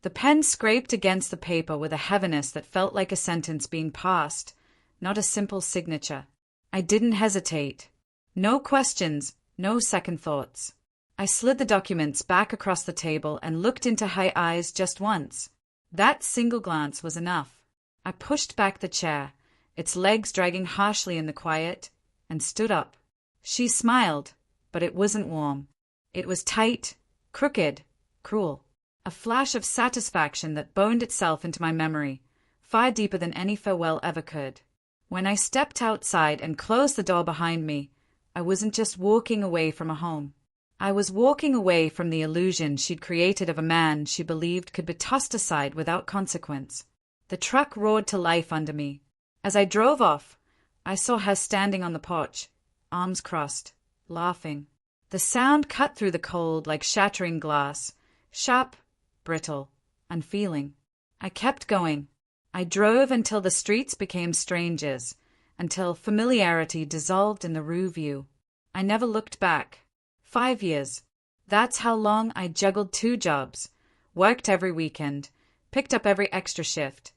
The pen scraped against the paper with a heaviness that felt like a sentence being passed, not a simple signature. I didn't hesitate. No questions, no second thoughts. I slid the documents back across the table and looked into her eyes just once. That single glance was enough. I pushed back the chair, its legs dragging harshly in the quiet, and stood up. She smiled, but it wasn't warm. It was tight, crooked, cruel. A flash of satisfaction that burned itself into my memory, far deeper than any farewell ever could. When I stepped outside and closed the door behind me, I wasn't just walking away from a home. I was walking away from the illusion she'd created of a man she believed could be tossed aside without consequence. The truck roared to life under me. As I drove off, I saw her standing on the porch, arms crossed, laughing. The sound cut through the cold like shattering glass, sharp, brittle, unfeeling. I kept going. I drove until the streets became strangers, until familiarity dissolved in the rear view. I never looked back. 5 years. That's how long I juggled 2 jobs, worked every weekend, picked up every extra shift,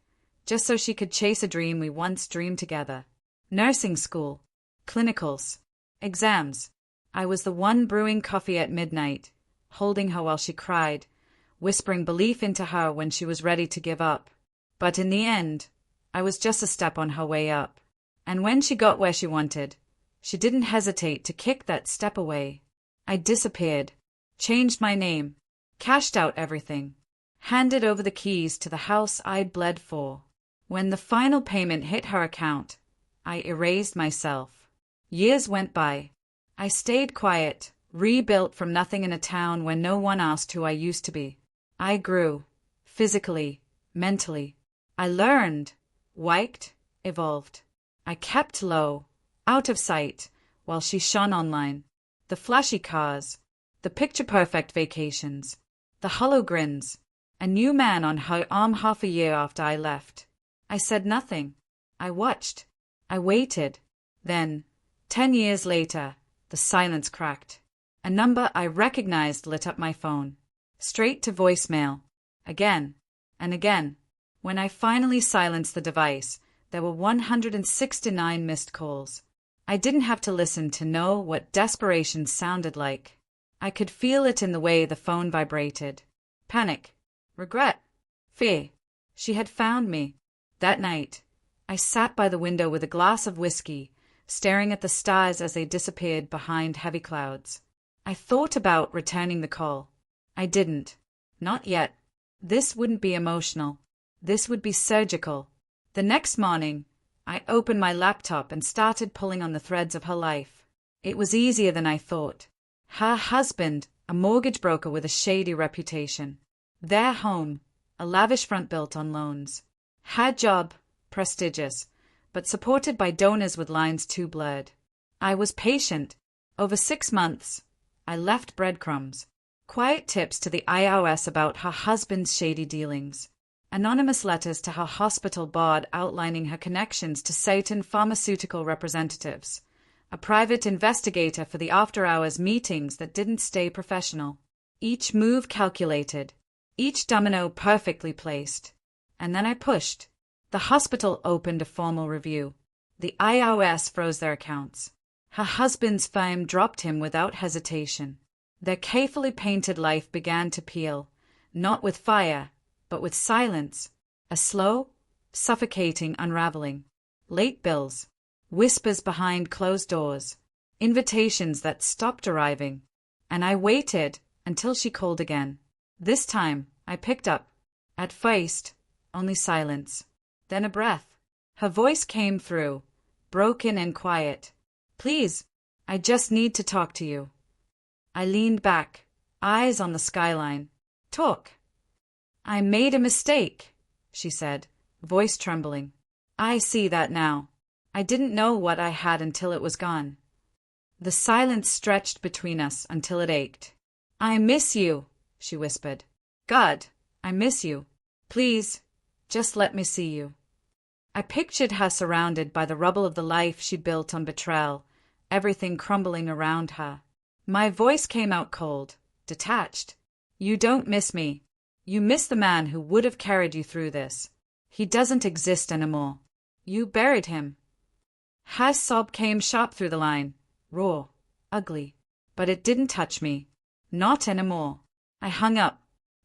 just so she could chase a dream we once dreamed together. Nursing school, clinicals, exams. I was the one brewing coffee at midnight, holding her while she cried, whispering belief into her when she was ready to give up. But in the end, I was just a step on her way up. And when she got where she wanted, she didn't hesitate to kick that step away. I disappeared, changed my name, cashed out everything, handed over the keys to the house I'd bled for. When the final payment hit her account, I erased myself. Years went by. I stayed quiet, rebuilt from nothing in a town where no one asked who I used to be. I grew, physically, mentally. I learned, worked, evolved. I kept low, out of sight, while she shone online. The flashy cars, the picture-perfect vacations, the hollow grins, a new man on her arm half a year after I left. I said nothing. I watched. I waited. Then, 10 years later, the silence cracked. A number I recognized lit up my phone. Straight to voicemail. Again and again. When I finally silenced the device, there were 169 missed calls. I didn't have to listen to know what desperation sounded like. I could feel it in the way the phone vibrated. Panic. Regret. Fear. She had found me. That night, I sat by the window with a glass of whiskey, staring at the stars as they disappeared behind heavy clouds. I thought about returning the call. I didn't. Not yet. This wouldn't be emotional. This would be surgical. The next morning, I opened my laptop and started pulling on the threads of her life. It was easier than I thought. Her husband, a mortgage broker with a shady reputation. Their home, a lavish front built on loans. Her job, prestigious, but supported by donors with lines too blurred. I was patient. Over 6 months, I left breadcrumbs. Quiet tips to the IRS about her husband's shady dealings. Anonymous letters to her hospital board outlining her connections to certain pharmaceutical representatives. A private investigator for the after-hours meetings that didn't stay professional. Each move calculated. Each domino perfectly placed. And then I pushed. The hospital opened a formal review. The IRS froze their accounts. Her husband's firm dropped him without hesitation. Their carefully painted life began to peel, not with fire, but with silence, a slow, suffocating unraveling. Late bills, whispers behind closed doors, invitations that stopped arriving, and I waited until she called again. This time, I picked up. At first, only silence, then a breath. Her voice came through, broken and quiet. "Please, I just need to talk to you." I leaned back, eyes on the skyline. "Talk." "I made a mistake," she said, voice trembling. "I see that now. I didn't know what I had until it was gone." The silence stretched between us until it ached. "I miss you," she whispered. "God, I miss you. Please, just let me see you." I pictured her surrounded by the rubble of the life she'd built on Betrayal, everything crumbling around her. My voice came out cold, detached. "You don't miss me. You miss the man who would have carried you through this. He doesn't exist anymore. You buried him. His sob came sharp through the line, raw, ugly. But it didn't touch me. Not anymore. I hung up.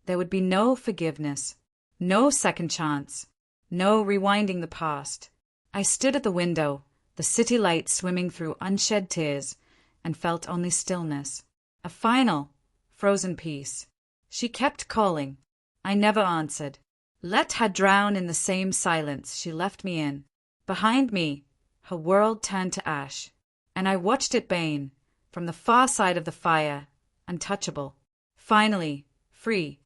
There would be no forgiveness. No second chance. No rewinding the past. I stood at the window, the city light swimming through unshed tears, and felt only stillness. A final, frozen peace. She kept calling. I never answered. Let her drown in the same silence she left me in. Behind me, her world turned to ash, and I watched it burn, from the far side of the fire, untouchable. Finally, free,